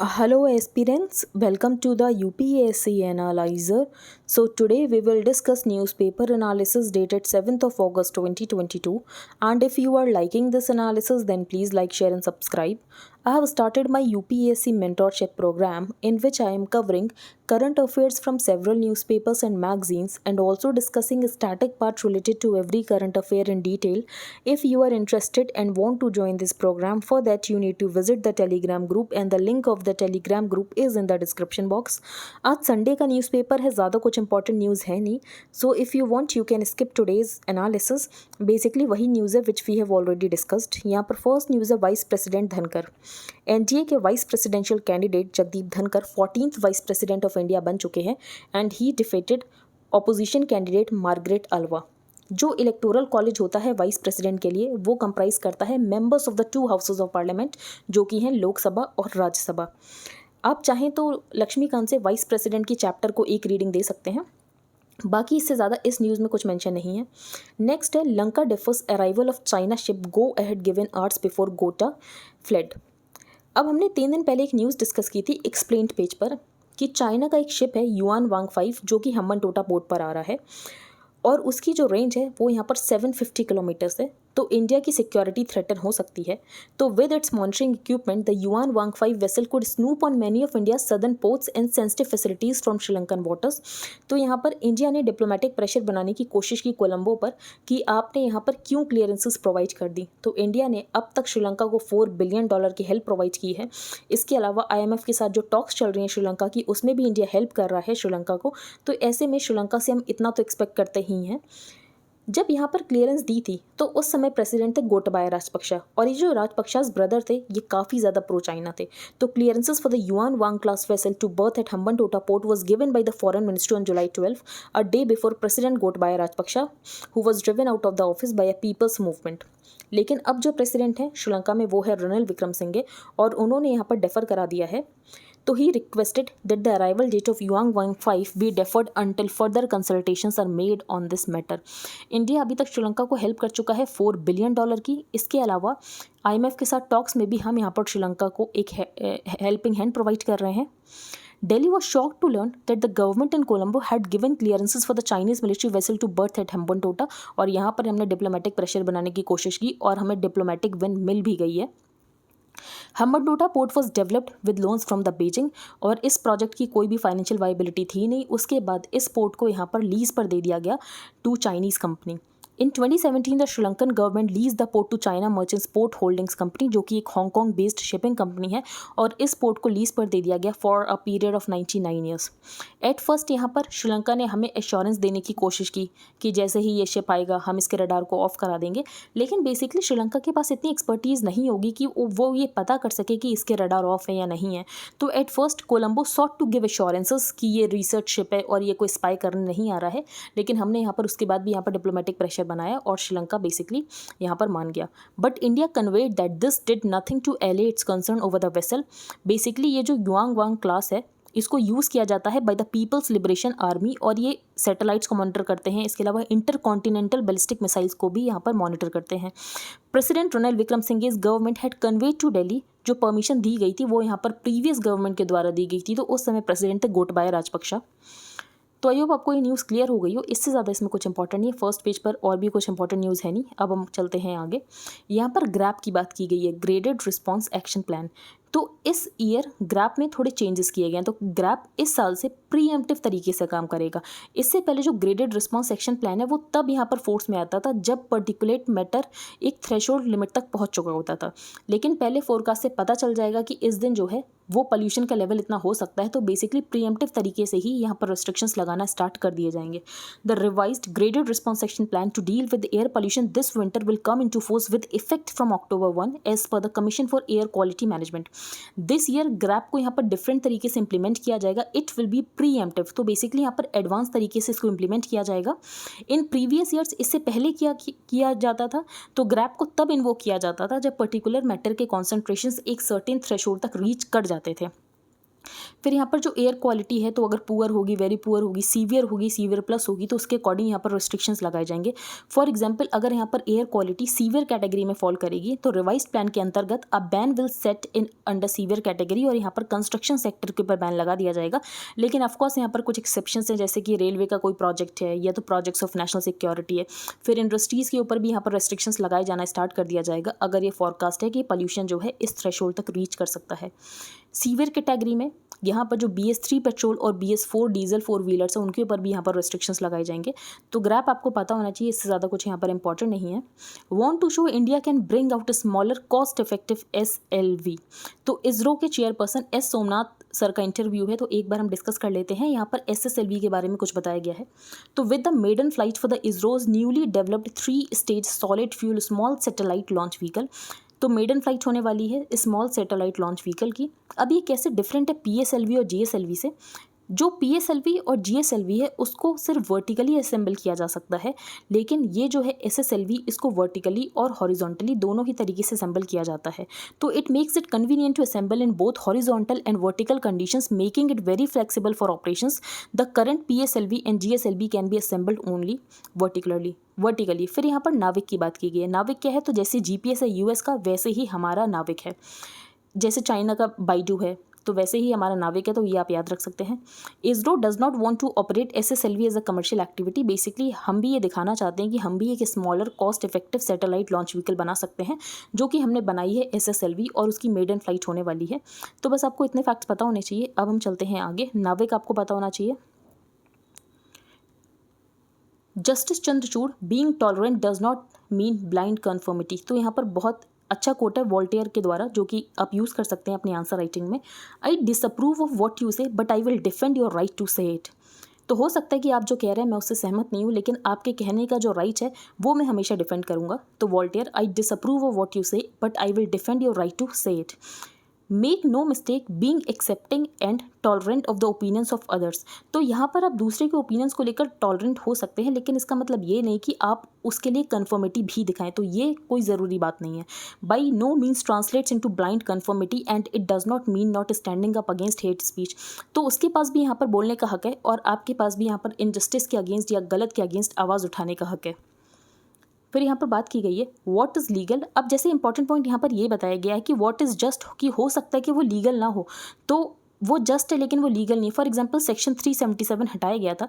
Hello aspirants, welcome to the UPSC Analyzer. So today we will discuss newspaper analysis dated 7th of August 2022, and if you are liking this analysis then please like, share and subscribe. I have started my UPSC mentorship program in which I am covering current affairs from several newspapers and magazines and also discussing static parts related to every current affair in detail. If you are interested and want to join this program, for that you need to visit the Telegram group and the link of the Telegram group is in the description box. आज Sunday का newspaper है, ज़्यादा कुछ important news है नहीं, so if you want you can skip today's analysis. Basically वही news है which we have already discussed. यहाँ पर फर्स्ट न्यूज़ है वाइस प्रेसिडेंट धनखड़. एनडीए के vice presidential candidate Jagdeep Dhankhar 14th vice president of India बन चुके हैं and he defeated opposition candidate Margaret Alva. जो इलेक्टोरल कॉलेज होता है वाइस प्रेसिडेंट के लिए वो कंप्राइज करता है members of the two houses of parliament जो कि हैं लोकसभा और राज्यसभा. आप चाहें तो लक्ष्मीकांत से वाइस प्रेसिडेंट की चैप्टर को एक रीडिंग दे सकते हैं, बाकी इससे ज़्यादा इस न्यूज़ में कुछ मेंशन नहीं है. नेक्स्ट है Lanka differs arrival of China ship go ahead given hours before गोटा फ्लड. अब हमने 3 दिन पहले एक न्यूज़ डिस्कस की थी एक्सप्लेन्ड पेज पर कि चाइना का एक शिप है युआन वांग 5 जो कि हम्बनटोटा पोर्ट पर आ रहा है और उसकी जो रेंज है वो यहाँ पर 750 किलोमीटर्स है, तो इंडिया की सिक्योरिटी थ्रेटन हो सकती है. तो with its monitoring equipment the Yuan Wang 5 vessel could snoop on many of India southern ports and sensitive facilities from Sri Lankan waters. तो यहाँ पर इंडिया ने डिप्लोमेटिक प्रेशर बनाने की कोशिश की कोलंबो पर कि आपने यहाँ पर क्यों क्लियरेंसेस प्रोवाइड कर दी. तो इंडिया ने अब तक श्रीलंका को $4 बिलियन की हेल्प प्रोवाइड की है. इसके अलावा IMF के साथ जो टॉक्स चल रही हैं श्रीलंका की उसमें भी इंडिया हेल्प कर रहा है श्रीलंका को. तो ऐसे में श्रीलंका से हम इतना तो एक्सपेक्ट करते ही हैं. जब यहाँ पर क्लियरेंस दी थी तो उस समय प्रेसिडेंट थे गोटाबाया राजपक्षा और ये जो राजपक्षास ब्रदर थे ये काफ़ी ज़्यादा प्रो चाइना थे. तो clearances for the Yuan Wang class vessel to berth at Hambantota port was given by the foreign ministry on July 12, a day before president Gotabaya Rajapaksa who was driven out of the office by a people's movement. लेकिन अब जो president हैं श्रीलंका में वो है रणिल विक्रमसिंघे और उन्होंने यहाँ पर डेफर करा दिया है. तो he requested that the arrival date of Yuan Wang 5 be deferred until further consultations are made on this matter. India अभी तक श्रीलंका को हेल्प कर चुका है $4 बिलियन की. इसके अलावा IMF के साथ टॉक्स में भी हम यहाँ पर श्रीलंका को एक हेल्पिंग हैंड प्रोवाइड कर रहे हैं. Delhi was shocked to learn that the government in Colombo had given clearances for the Chinese military vessel to berth at Hambantota. और यहाँ पर हमने डिप्लोमेटिक प्रेशर बनाने की कोशिश की और हमें डिप्लोमेटिक विन मिल भी गई है. Hambantota port was developed with loans from the Beijing और इस प्रोजेक्ट की कोई भी फाइनेंशियल वायबिलिटी थी नहीं. उसके बाद इस पोर्ट को यहाँ पर लीज पर दे दिया गया to Chinese company. In 2017 the Sri Lankan government lease the port to China Merchants Port Holdings company जो कि एक हांगकांग बेस्ड शिपिंग कंपनी है और इस पोर्ट को लीज पर दे दिया गया for a period of 99 years. At first यहाँ पर श्रीलंका ने हमें एश्योरेंस देने की कोशिश की कि जैसे ही ये शिप आएगा हम इसके रडार को ऑफ करा देंगे, लेकिन बेसिकली श्रीलंका के पास इतनी एक्सपर्टीज़ नहीं होगी कि वो ये पता कर सके कि इसके रडार ऑफ है या नहीं है. तो at first Colombo sought to give assurances कि ये रिसर्च शिप है और ये कोई स्पाई करने नहीं आ रहा है, लेकिन हमने यहाँ पर उसके बाद भी यहाँ पर डिप्लोमेटिक प्रेशर बनाया और श्रीलंका बेसिकली यहाँ पर मान गया. But India conveyed that this did nothing to allay its concern over the vessel. Basically ये जो युआन वांग क्लास है इसको यूज़ किया जाता है by the People's Liberation Army और ये सैटेलाइट्स को मॉनिटर करते हैं. इसके अलावा इंटरकॉन्टिनेंटल बैलिस्टिक मिसाइल्स को भी यहाँ पर मॉनिटर करते हैं. President Ranil Wickremesinghe's government had conveyed to Delhi. जो परमिशन दी गई थी वो यहाँ पर प्रीवियस गवर्नमेंट के द्वारा दी गई थी, तो उस समय प्रेसिडेंट थे गोटाबाया राजपक्षा. तो आई होप आपको ये न्यूज़ क्लियर हो गई हो. इससे ज़्यादा इसमें कुछ इंपॉर्टेंट नहीं है. फर्स्ट पेज पर और भी कुछ इंपॉर्टेंट न्यूज़ है नहीं. अब हम चलते हैं आगे. यहाँ पर ग्रैप की बात की गई है, ग्रेडेड रिस्पॉन्स एक्शन प्लान. तो इस ईयर ग्रैप में थोड़े चेंजेस किए गए हैं. तो ग्रैप इस साल से प्रीएम्प्टिव तरीके से काम करेगा. इससे पहले जो ग्रेडेड रिस्पॉन्स एक्शन प्लान है वो तब यहाँ पर फोर्स में आता था जब पर्टिकुलेट मैटर एक थ्रेशोल्ड लिमिट तक पहुँच चुका होता था. लेकिन पहले फोरकास्ट से पता चल जाएगा कि इस दिन जो है वो पोल्यूशन का लेवल इतना हो सकता है, तो बेसिकली प्रीएम्प्टिव तरीके से ही यहाँ पर रिस्ट्रिक्शंस लगाना स्टार्ट कर दिए जाएंगे. The revised graded response action plan to deal with air pollution this winter will come into force with effect from October 1 as per the Commission for Air Quality Management. This year GRAP को यहाँ पर different तरीके से implement किया जाएगा. It will be preemptive, तो basically यहाँ पर एडवांस तरीके से इसको इंप्लीमेंट किया जाएगा. इन प्रीवियस ईयर्स इससे पहले किया जाता था तो ग्रैप को तब इन्वोक किया जाता था जब पर्टिकुलर मैटर के कॉन्सेंट्रेशन एक सर्टेन थ्रेशोल्ड तक रीच कर जाते थे. फिर यहाँ पर जो एयर क्वालिटी है, तो अगर पुअर होगी, वेरी पुअर होगी, सीवियर प्लस होगी, तो उसके अकॉर्डिंग यहाँ पर रिस्ट्रिक्शंस लगाए जाएंगे। फॉर एग्जांपल, अगर यहाँ पर एयर क्वालिटी सीवियर कैटेगरी में फॉल करेगी तो रिवाइज प्लान के अंतर्गत a ban will set in under severe category, और यहाँ पर कंस्ट्रक्शन सेक्टर के ऊपर बैन लगा दिया जाएगा। लेकिन ऑफकोर्स यहाँ पर कुछ एक्सेप्शंस हैं, जैसे कि रेलवे का कोई प्रोजेक्ट है या तो प्रोजेक्ट्स ऑफ नेशनल सिक्योरिटी है। फिर इंडस्ट्रीज़ के ऊपर भी यहाँ पर रेस्ट्रिक्शंस लगाए जाना स्टार्ट कर दिया जाएगा अगर ये फॉरकास्ट है कि पॉल्यूशन जो है इस थ्रेशोल्ड तक रीच कर सकता है। सीवियर कैटेगरी में यहाँ पर जो BS3 पेट्रोल और BS4 डीजल 4 व्हीलर्स हैं उनके ऊपर भी यहाँ पर रेस्ट्रिक्शंस लगाए जाएंगे। तो ग्रैप आपको पता होना चाहिए, इससे ज़्यादा कुछ यहाँ पर इंपॉर्टेंट नहीं है। Want to show India can bring out a smaller cost effective SLV। तो इसरो के चेयरपर्सन S सोमनाथ सर का इंटरव्यू है, तो एक बार हम डिस्कस कर लेते हैं। यहाँ पर SSLV के बारे में कुछ बताया गया है। तो with the maiden flight for the ISRO's newly developed 3 stage solid fuel small satellite launch vehicle. तो मेडन फ्लाइट होने वाली है स्मॉल सैटेलाइट लॉन्च व्हीकल की। अब ये कैसे डिफरेंट है PSLV और GSLV से? जो PSLV और GSLV है उसको सिर्फ वर्टिकली असेंबल किया जा सकता है, लेकिन ये जो है SSLV इसको वर्टिकली और हॉरिजॉन्टली दोनों ही तरीके से असेंबल किया जाता है। तो it makes it convenient to assemble in both horizontal and vertical conditions, making it very flexible for operations. The current PSLV and GSLV can be assembled only vertically. फिर यहाँ पर नाविक की बात की गई है। नाविक क्या है? तो जैसे GPS है US का, वैसे ही हमारा नाविक है। जैसे चाइना का बाइडू है, तो वैसे ही हमारा नाविक है, तो ये आप याद रख सकते हैं। ISRO does not want to operate SSLV as a commercial activity. Basically हम भी ये दिखाना चाहते हैं कि हम भी एक smaller cost effective satellite launch vehicle बना सकते हैं, जो कि हमने बनाई है SSLV, और उसकी मेडन फ्लाइट होने वाली है। तो बस आपको इतने फैक्ट्स पता होने चाहिए। अब हम चलते हैं आगे। नाविक आपको पता होना चाहिए। Justice Chandrachud, being tolerant does not mean blind conformity. तो यहाँ पर बहुत अच्छा कोट है वॉल्टेयर के द्वारा, जो कि आप यूज़ कर सकते हैं अपनी आंसर राइटिंग में। I disapprove of what you say but I will defend your right to say it. तो हो सकता है कि आप जो कह रहे हैं मैं उससे सहमत नहीं हूँ, लेकिन आपके कहने का जो राइट है वो मैं हमेशा डिफेंड करूँगा। तो Voltaire, I disapprove of what you say but I will defend your right to say it. Make no mistake being accepting and tolerant of the opinions of others. तो यहाँ पर आप दूसरे के ओपिनियंस को लेकर टॉलरेंट हो सकते हैं, लेकिन इसका मतलब ये नहीं कि आप उसके लिए कन्फर्मिटी भी दिखाएं। तो ये कोई ज़रूरी बात नहीं है। By no means translates into blind conformity and it does not mean not standing up against hate speech. तो उसके पास भी यहाँ पर बोलने का हक है, और आपके पास भी यहाँ पर इनजस्टिस के अगेंस्ट या गलत के अगेंस्ट आवाज़ उठाने का हक है। फिर यहाँ पर बात की गई है व्हाट इज़ लीगल। अब जैसे इंपॉर्टेंट पॉइंट यहाँ पर ये बताया गया है कि व्हाट इज़ जस्ट, कि हो सकता है कि वो लीगल ना हो, तो वो जस्ट है लेकिन वो लीगल नहीं। फॉर एग्जांपल सेक्शन 377 हटाया गया था।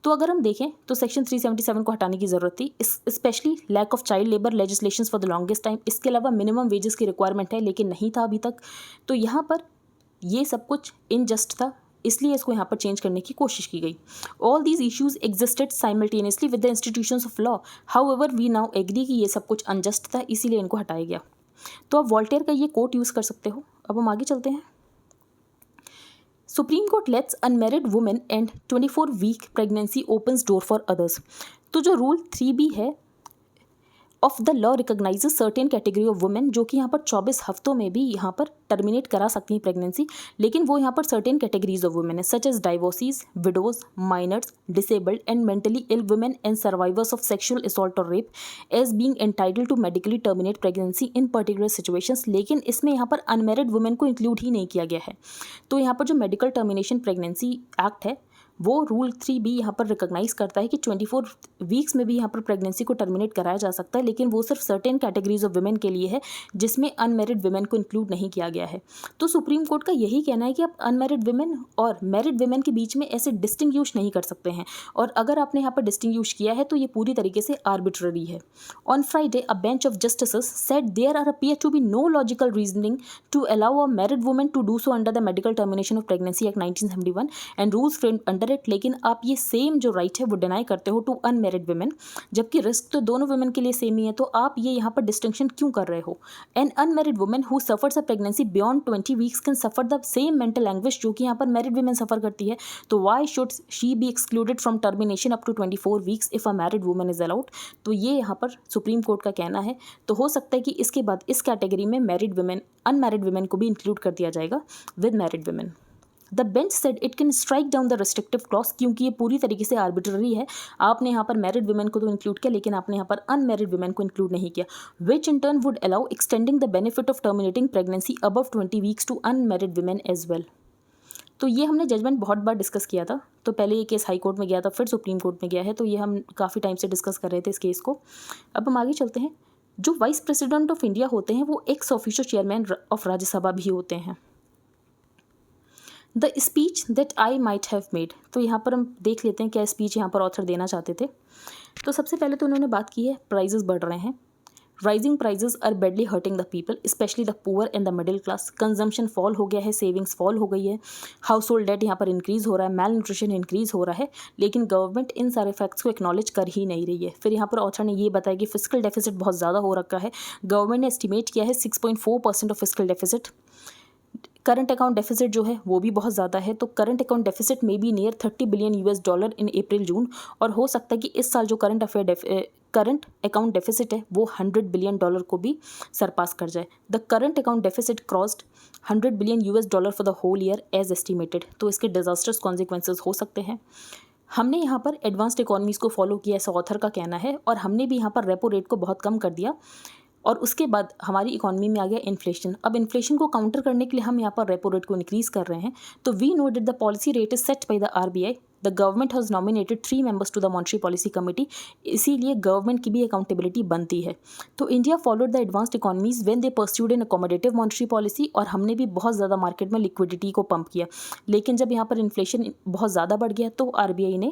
तो अगर हम देखें तो सेक्शन 377 को हटाने की ज़रूरत थी, specially lack of child labour legislations for the longest time. इसके अलावा मिनिमम वेजेस की रिक्वायरमेंट है, लेकिन नहीं था अभी तक। तो यहाँ पर ये सब कुछ इनजस्ट था, इसलिए इसको यहाँ पर चेंज करने की कोशिश की गई। All these issues existed simultaneously with the institutions of law, however we now agree कि ये सब कुछ अनजस्ट था, इसीलिए इनको हटाया गया। तो आप वॉल्टेयर का ये कोट यूज़ कर सकते हो। अब हम आगे चलते हैं। Supreme Court lets unmarried women and 24 week pregnancy opens door for others. तो जो रूल 3B है of the law recognizes certain category of women, जो कि यहाँ पर 24 हफ्तों में भी यहाँ पर टर्मिनेट करा सकती हैं प्रेगनेंसी, लेकिन वो यहाँ पर सर्टेन कैटेगरीज ऑफ वुमेन है, such as divorcees, widows, minors, disabled and mentally ill women and survivors of sexual assault और rape as being entitled to medically terminate pregnancy in particular situations. लेकिन इसमें यहाँ पर अनमैरिड वुमेन को include ही नहीं किया गया है। तो यहाँ पर जो मेडिकल टर्मिनेशन प्रेगनेंसी एक्ट है वो रूल 3B यहाँ पर रिकॉग्नाइज करता है कि 24 वीक्स में भी यहाँ पर प्रेगनेंसी को टर्मिनेट कराया जा सकता है, लेकिन वो सिर्फ सर्टेन कैटेगरीज ऑफ वुमेन के लिए है, जिसमें अनमैरिड वुमेन को इंक्लूड नहीं किया गया है। तो सुप्रीम कोर्ट का यही कहना है कि आप अनमैरिड वुमेन और मैरिड वुमेन के बीच में ऐसे डिस्टिंग्विश नहीं कर सकते हैं, और अगर आपने यहाँ पर डिस्टिंग्विश किया है तो ये पूरी तरीके से आर्बिट्ररी है। On Friday a bench of justices said there are appear to be no logical reasoning to allow a married women to do so under the medical termination of pregnancy act 1971 and rules framed under it. लेकिन आप ये same जो right है वो deny करते हो to unmarried women, जबकि risk तो दोनों वुमेन के लिए सेम ही है। तो आप ये यहाँ पर डिस्टिंक्शन क्यों कर रहे हो? An unmarried women who suffers a pregnancy beyond 20 weeks can suffer the same mental anguish जो कि यहाँ पर मैरिड वुमेन सफर करती है। तो why should she be excluded from termination up to 24 weeks if a married women is allowed? तो ये यहाँ पर सुप्रीम कोर्ट का कहना है। तो हो सकता है कि इसके बाद इस कैटेगरी में मैरिड वुमेन, अनमैरिड वुमेन को भी इंक्लूड कर दिया जाएगा with married women. The bench said it can strike down the restrictive clause, क्योंकि ये पूरी तरीके से आर्बिट्ररी है। आपने यहाँ पर मैरिड वुमेन को तो इंक्लूड किया, लेकिन आपने यहाँ पर अनमैरिड वुमेन को इंक्लूड नहीं किया, which in turn would allow extending the benefit of terminating pregnancy above 20 weeks to unmarried women as well. तो ये हमने जजमेंट बहुत बार डिस्कस किया था। तो पहले ये केस हाई कोर्ट में गया था, फिर सुप्रीम कोर्ट में गया है, तो ये हम काफ़ी टाइम से डिस्कस कर रहे थे इस केस को। अब हम आगे चलते हैं। जो वाइस प्रेसिडेंट ऑफ इंडिया होते हैं वो ex officio chairman of Rajya Sabha भी होते हैं। The speech that I might have made, तो यहाँ पर हम देख लेते हैं क्या स्पीच यहाँ पर ऑथर देना चाहते थे। तो सबसे पहले तो उन्होंने बात की है प्राइजेस बढ़ रहे हैं, rising prices are badly hurting the people specially the poor and the middle class, consumption fall हो गया है, सेविंग्स फॉल हो गई है, हाउस होल्ड डेट यहाँ पर इंक्रीज़ हो रहा है, मैल न्यूट्रिशन इंक्रीज़ हो रहा है, लेकिन गवर्नमेंट इन सारे फैक्ट्स को एक्नॉलेज कर ही नहीं रही है। फिर यहाँ पर ऑथर ने ये बताया कि फिस्कल डेफिसिट बहुत ज़्यादा हो रखा है, गवर्नमेंट ने एस्टिमेट किया है 6.4% of fiscal deficit. Current account deficit जो है वो भी बहुत ज़्यादा है, तो करंट अकाउंट डेफिसिट में भी नियर $30 बिलियन इन अप्रैल जून, और हो सकता है कि इस साल जो करंट अकाउंट डेफिसिट है वो $100 बिलियन को भी सरपास कर जाए। The current account deficit crossed $100 billion for the whole year as estimated, तो इसके डिजास्टर्स कॉन्सिक्वेंसेस हो सकते हैं। हमने यहाँ पर एडवांस्ड इकोनॉमीज़ को फॉलो किया, ऐसा ऑथर का कहना है, और हमने भी यहाँ पर रेपो रेट को बहुत कम कर दिया, और उसके बाद हमारी इकोनॉमी में आ गया इन्फ्लेशन। अब इन्फ्लेशन को काउंटर करने के लिए हम यहाँ पर रेपो रेट को इंक्रीज कर रहे हैं। तो we know that the policy rate is set by the RBI, the government has nominated 3 members to the monetary policy committee, इसीलिए गवर्नमेंट की भी अकाउंटेबिलिटी बनती है। तो India followed the advanced economies when they pursued an accommodative monetary policy, और हमने भी बहुत ज़्यादा मार्केट में लिक्विडिटी को पंप किया, लेकिन जब यहाँ पर इन्फ्लेशन बहुत ज़्यादा बढ़ गया तो आरबीआई ने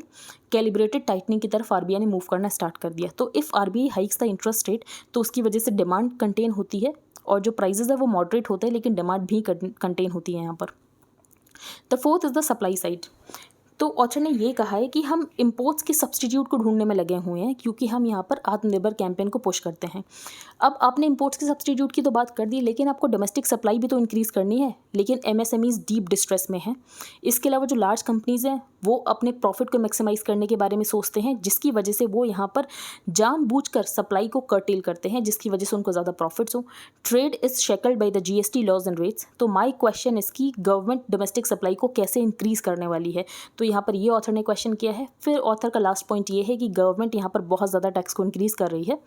कैलिब्रेटेड टाइटनिंग की तरफ आरबीआई ने मूव करना स्टार्ट कर दिया। तो if RBI hikes the interest rate तो उसकी वजह से डिमांड कंटेन होती है, और जो प्राइजेस है वो मॉडरेट होते हैं, लेकिन डिमांड भी कंटेन होती है यहाँ पर। The fourth is the supply side. तो ऑथर ने ये कहा है कि हम इंपोर्ट्स के सब्स्टिट्यूट को ढूंढने में लगे हुए हैं, क्योंकि हम यहाँ पर आत्मनिर्भर कैंपेन को पुश करते हैं। अब आपने इंपोर्ट्स के सब्स्टिट्यूट की तो बात कर दी, लेकिन आपको डोमेस्टिक सप्लाई भी तो इंक्रीज़ करनी है, लेकिन एमएसएमईज डीप डिस्ट्रेस में हैं। इसके अलावा जो लार्ज कंपनीज़ हैं वो अपने प्रॉफिट को मैक्सिमाइज़ करने के बारे में सोचते हैं, जिसकी वजह से वो यहाँ पर जानबूझकर सप्लाई को कर्टेल करते हैं, जिसकी वजह से उनको ज़्यादा प्रॉफिट्स हो। Trade is shackled by the GST laws and rates. तो माई क्वेश्चन इज़ कि गवर्नमेंट डोमेस्टिक सप्लाई को कैसे इंक्रीज़ करने वाली है, तो यहाँ पर ये ऑथर ने क्वेश्चन किया है। फिर ऑथर का लास्ट पॉइंट ये है कि गवर्नमेंट यहाँ पर बहुत ज़्यादा टैक्स को इंक्रीज़ कर रही है।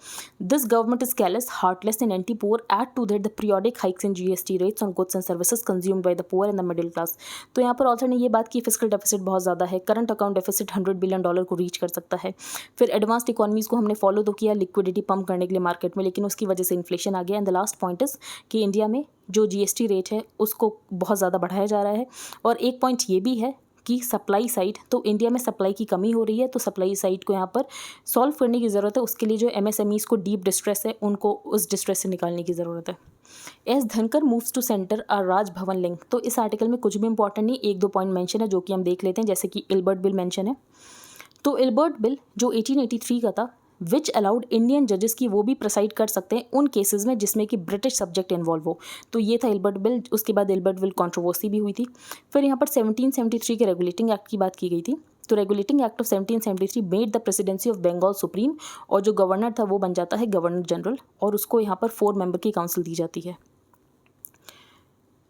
This government is careless, heartless and anti poor, add to that the periodic hikes in GST rates on goods and services consumed by the poor and the middle class. तो यहाँ पर author ने ये बात की फिस्कल डेफिसिट बहुत ज़्यादा है, करंट अकाउंट डेफिसिट $100 बिलियन को रीच कर सकता है। फिर एडवांस्ड इकोनॉमीज़ को हमने फॉलो तो किया लिक्विडिटी पंप करने के लिए मार्केट में, लेकिन उसकी वजह से इन्फ्लेशन आ गया। And the last point is कि इंडिया में जो जीएसटी रेट है उसको बहुत ज़्यादा बढ़ाया जा रहा है। और एक पॉइंट ये भी है कि सप्लाई साइड, तो इंडिया में सप्लाई की कमी हो रही है, तो सप्लाई साइड को यहाँ पर सॉल्व करने की ज़रूरत है। उसके लिए जो एमएसएमईज़ को डीप डिस्ट्रेस है उनको उस डिस्ट्रेस से निकालने की ज़रूरत है। As Dhankhar moves to centre or Raj Bhavan link, तो इस आर्टिकल में कुछ भी इंपॉर्टेंट नहीं, 1-2 पॉइंट मेंशन है जो कि हम देख लेते हैं, जैसे कि इल्बर्ट बिल मेंशन है। तो इल्बर्ट बिल जो 1883 का था, विच अलाउड इंडियन जजेस की वो भी प्रिसाइड कर सकते हैं उन केसेस में जिसमें कि ब्रिटिश सब्जेक्ट इन्वॉल्व हो। तो ये था इल्बर्ट बिल। उसके बाद इल्बर्ट बिल कंट्रोवर्सी भी हुई थी। फिर यहाँ पर 1773 के रेगुलेटिंग एक्ट की बात की गई थी। तो regulating act of 1773 made the presidency of Bengal supreme, और जो गवर्नर था वो बन जाता है गवर्नर जनरल, और उसको यहाँ पर 4 मेंबर की काउंसिल दी जाती है।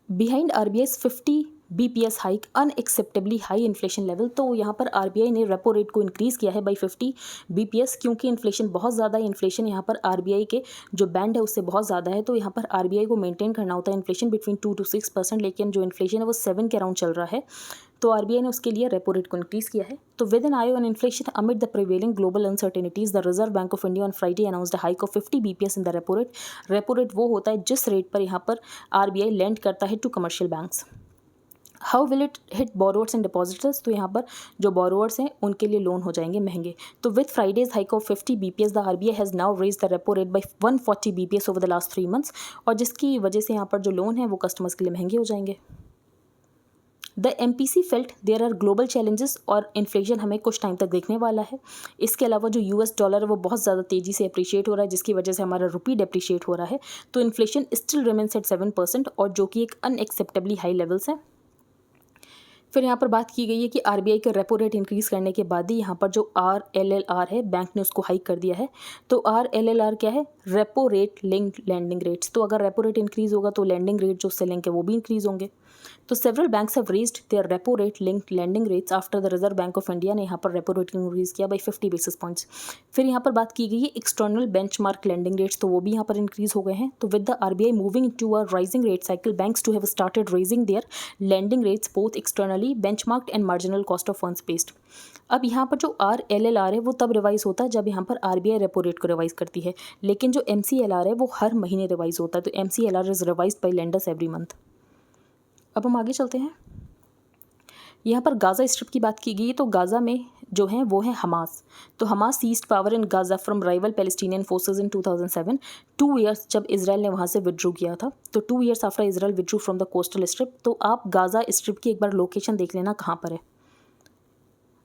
Behind RBI's 50 BPS hike unacceptably high inflation level, तो यहाँ पर आरबीआई ने रेपो रेट को इंक्रीज़ किया है बाई 50 BPS, क्योंकि इन्फ्लेशन बहुत ज़्यादा है। इन्फ्लेशन यहाँ पर आरबीआई के जो बैंड है उससे बहुत ज़्यादा है, तो यहाँ पर आरबीआई को मेंटेन करना होता है इन्फ्लेशन बिटवीन 2 to 6%, लेकिन जो इन्फ्लेशन है वो 7 के अराउंड चल रहा है, तो आरबीआई ने उसके लिए रेपो रेट को इंक्रीज़ किया है। तो with an eye on inflation amid the prevailing global uncertainties, the Reserve Bank of India on Friday announced a hike of 50 BPS in the repo rate. Repo rate वो होता है जिस rate पर यहाँ पर आरबीआई लेंड करता है to commercial banks. How will it hit borrowers and depositors, तो यहाँ पर जो बोरोवर्स हैं उनके लिए लोन हो जाएंगे महंगे। तो with Friday's hike of 50 BPS the RBI has now raise the repo rate by 140 BPS over the last 3 months, और जिसकी वजह से यहाँ पर जो लोन है वो कस्टमर्स के लिए महंगे हो जाएंगे। The MPC felt there are global challenges, और इन्फ्लेशन हमें कुछ टाइम तक देखने वाला है। इसके अलावा जो US डॉलर है वो बहुत ज़्यादा तेज़ी से अप्रिशिएट हो रहा है, जिसकी वजह से हमारा रुपी डेप्रिशिएट हो रहा है। तो इन्फ्लेशन स्टिल रिमेन्स एट 7%, और जो कि एक अनएक्सेप्टेबली हाई लेवल्स है। फिर यहाँ पर बात की गई है कि आरबीआई का रेपो रेट इंक्रीज़ करने के बाद ही यहाँ पर जो RLLR है बैंक ने उसको हाइक कर दिया है। तो RLLR क्या है? Repo rate linked lending rates. तो अगर रेपो रेट इंक्रीज़ होगा तो लैंडिंग रेट जो उससे लिंक है वो भी इंक्रीज़ होंगे। तो several banks have raised their repo rate linked lending rates after the Reserve Bank of India ने यहाँ पर रेपो रेट इंक्रीज किया बाई 50 बेसिस पॉइंट्स। फिर यहाँ पर बात की गई है एक्सटर्नल बेंचमार्क लैंडिंग रेट्स, तो वो भी यहाँ पर इंक्रीज हो गए हैं। तो with the RBI moving to a rising rate cycle, banks too have started raising their lending rates both externally benchmarked and marginal cost of funds based. अब यहाँ पर जो RLLR है वो तब रिवाइज होता है जब यहाँ पर आरबीआई रेपो रेट को रिवाइज करती है, लेकिन जो MCLR है वो हर महीने रिवाइज होता है। तो MCLR is revised by lenders every month. अब हम आगे चलते हैं। यहाँ पर गाज़ा स्ट्रिप की बात की गई, तो गाज़ा में जो है वो है हमास। तो Hamas seized power in Gaza from rival Palestinian forces in 2007, 2 years जब इसराइल ने वहाँ से विड्रू किया था। तो 2 years after Israel withdrew from the coastal strip. तो आप गाज़ा स्ट्रिप की एक बार लोकेशन देख लेना कहाँ पर है।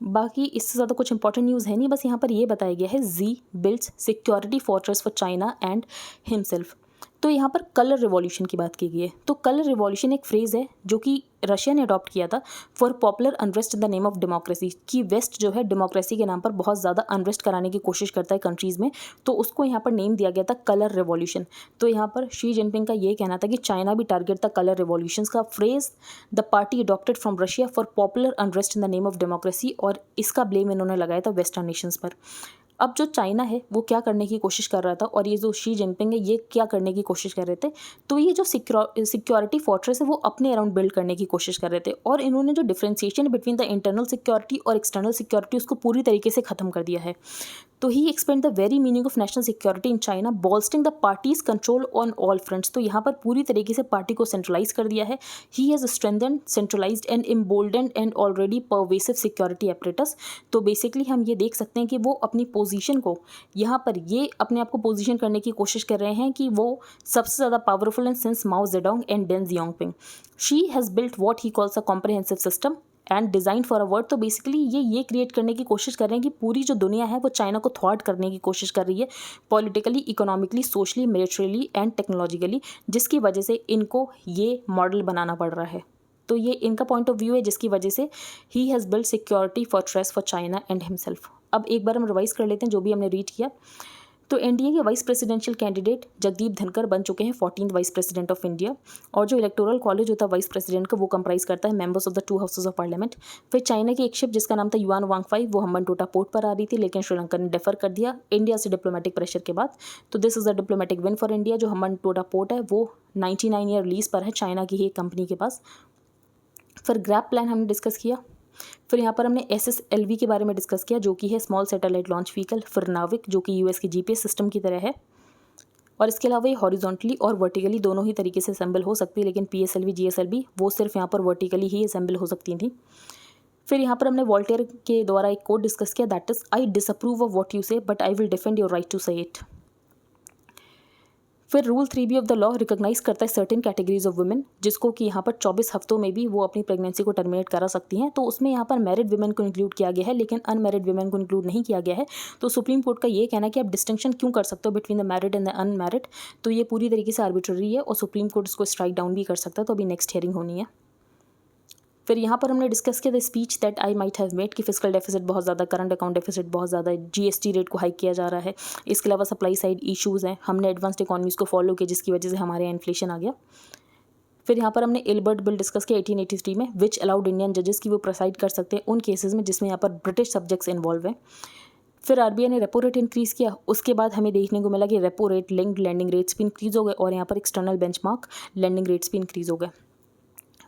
बाकी इससे ज़्यादा कुछ इंपॉर्टेंट न्यूज़ है नहीं, बस यहाँ पर ये बताया गया है Xi builds security fortress for China and himself. तो यहाँ पर कलर रिवॉल्यूशन की बात की गई है। तो कलर रिवॉल्यूशन एक फ्रेज़ है जो कि रशिया ने अडॉप्ट किया था for popular unrest in the name of democracy, कि वेस्ट जो है डेमोक्रेसी के नाम पर बहुत ज़्यादा अनरेस्ट कराने की कोशिश करता है कंट्रीज़ में, तो उसको यहाँ पर नेम दिया गया था कलर रिवॉल्यूशन। तो यहाँ पर शी जिनपिंग का ये कहना था कि चाइना भी टारगेट था कलर रिवॉल्यूशन का phrase the party adopted from Russia for popular unrest in the name of democracy, और इसका ब्लेम इन्होंने लगाया था वेस्टर्न नेशंस पर। अब जो चाइना है वो क्या करने की कोशिश कर रहा था, और ये जो शी जिनपिंग है ये क्या करने की कोशिश कर रहे थे, तो ये जो सिक्योरिटी फोर्ट्रेस है वो अपने अराउंड बिल्ड करने की कोशिश कर रहे थे, और इन्होंने जो differentiation between the internal security और एक्सटर्नल सिक्योरिटी उसको पूरी तरीके से ख़त्म कर दिया है। तो he expand the very meaning of national security in China bolstering the party's control on all fronts. तो यहाँ पर पूरी तरीके से पार्टी को सेंट्रलाइज कर दिया है। He has strengthened, centralised and emboldened and already pervasive security apparatus. तो बेसिकली हम ये देख सकते हैं कि वो अपनी पोजीशन को यहाँ पर ये अपने आप को पोजीशन करने की कोशिश कर रहे हैं कि वो सबसे ज़्यादा पावरफुल हैं since Mao Zedong and Deng Xiaoping. Xi has built what he calls a comprehensive system and design for a world. तो बेसिकली ये क्रिएट करने की कोशिश कर रहे हैं कि पूरी जो दुनिया है वो चाइना को थ्वार्ट करने की कोशिश कर रही है politically, economically, socially, militarily and technologically, जिसकी वजह से इनको ये मॉडल बनाना पड़ रहा है। तो ये इनका पॉइंट ऑफ व्यू है जिसकी वजह से he has build security fortress for China and himself. अब एक बार हम रिवाइज कर लेते हैं जो भी हमने रीड किया। तो एनडीए के vice presidential candidate Jagdeep Dhankhar बन चुके हैं 14th vice president of India, और जो इलेक्टोरल कॉलेज होता है वाइस प्रेसिडेंट का वो कंप्राइज करता है members of the 2 houses of parliament. फिर चाइना की एक शिप जिसका नाम था युआन वांगफाई वो हम्बनटोटा पोर्ट पर आ रही थी, लेकिन श्रीलंका ने डेफर कर दिया इंडिया से डिप्लोमेटिक प्रेशर के बाद। तो this is a diplomatic win for India. जो हम्बनटोटा पोर्ट है वो 99 ईयर लीज पर है चाइना की ही कंपनी के पास। फिर ग्रैप प्लान हमने डिस्कस किया। फिर यहाँ पर हमने SSLV के बारे में डिस्कस किया जो कि है स्मॉल सैटेलाइट लॉन्च व्हीकल। फिर नाविक जो कि US के GPS सिस्टम की तरह है, और इसके अलावा ये हॉरिजॉन्टली और वर्टिकली दोनों ही तरीके से असेंबल हो सकती है, लेकिन PSLV GSLV वो सिर्फ यहाँ पर वर्टिकली ही असेंबल हो सकती थी। फिर यहाँ पर हमने वॉल्टेयर के द्वारा एक कोट डिस्कस किया, that is I disapprove of what you say but I will defend your right to say it. फिर rule 3B of the law recognise करता है सर्टेन कैटेगरीज ऑफ वुमेन, जिसको कि यहाँ पर 24 हफ्तों में भी वो अपनी प्रेगनेंसी को टर्मिनेट करा सकती हैं। तो उसमें यहाँ पर मैरिड वुमेन को इंक्लूड किया गया है, लेकिन अनमैरिड वुमेन को इंक्लूड नहीं किया गया है। तो सुप्रीम कोर्ट का ये कहना है कि आप डिस्टिंक्शन क्यों कर सकते हो between the married and the unmarried, तो ये पूरी तरीके से आर्बिट्ररी है और सुप्रीम कोर्ट इसको स्ट्राइक डाउन भी कर सकता है। तो अभी नेक्स्ट हियरिंग होनी है। फिर यहाँ पर हमने डिस्कस किया the speech that I might have made कि फिजिकल डेफिसिट बहुत ज़्यादा, करंट अकाउंट डेफिसिट बहुत ज़्यादा, GST रेट को हाइक किया जा रहा है। इसके अलावा सप्लाई साइड इश्यूज़ हैं, हमने एडवांस्ड इकॉनमीज़ को फॉलो किया जिसकी वजह से हमारे यहाँ इन्फ्लेशन आ गया। फिर यहाँ पर हमने इल्बर्ट बिल डिस्कस किया 1883 में, विच अलाउड इंडियन जजेस की वो प्रोसाइड कर सकते हैं उन केसेस में जिसमें यहाँ पर ब्रिटिश सब्जेक्ट्स इन्वॉल्व हैं। फिर RBI ने रेपो रेट इंक्रीज़ किया। उसके बाद हमें देखने को मिला कि repo rate linked lending rates भी इंक्रीज़ हो गए और यहाँ पर एक्सटर्नल बेंचमार्क लैंडिंग रेट्स भी इंक्रीज़ हो गए।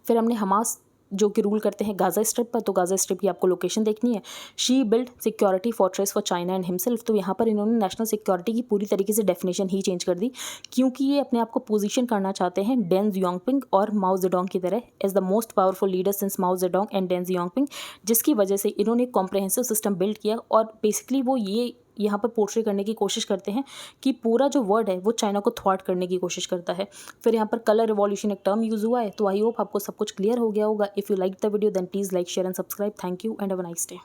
फिर हमने हमास जो कि रूल करते हैं गाज़ा स्ट्रिप पर, तो गाज़ा स्ट्रिप की आपको लोकेशन देखनी है। She build security fortress for China and himself. तो यहाँ पर इन्होंने नेशनल सिक्योरिटी की पूरी तरीके से डेफिनेशन ही चेंज कर दी, क्योंकि ये अपने आप को पोजीशन करना चाहते हैं डेन जियांगपिंग और माओ जेडोंग की तरह as the most powerful leader since Mao Zedong and Deng Xiaoping, जिसकी वजह से इन्होंने एक कॉम्प्रहेंसिव सिस्टम बिल्ड किया। और बेसिकली वो ये यहाँ पर पोर्ट्रे करने की कोशिश करते हैं कि पूरा जो वर्ल्ड है वो चाइना को थ्वार्ट करने की कोशिश करता है। फिर यहाँ पर कलर रिवॉल्यूशन एक टर्म यूज़ हुआ है। तो आई होप आपको सब कुछ क्लियर हो गया होगा। If you like the video then please like, share and subscribe. Thank you and have a nice day.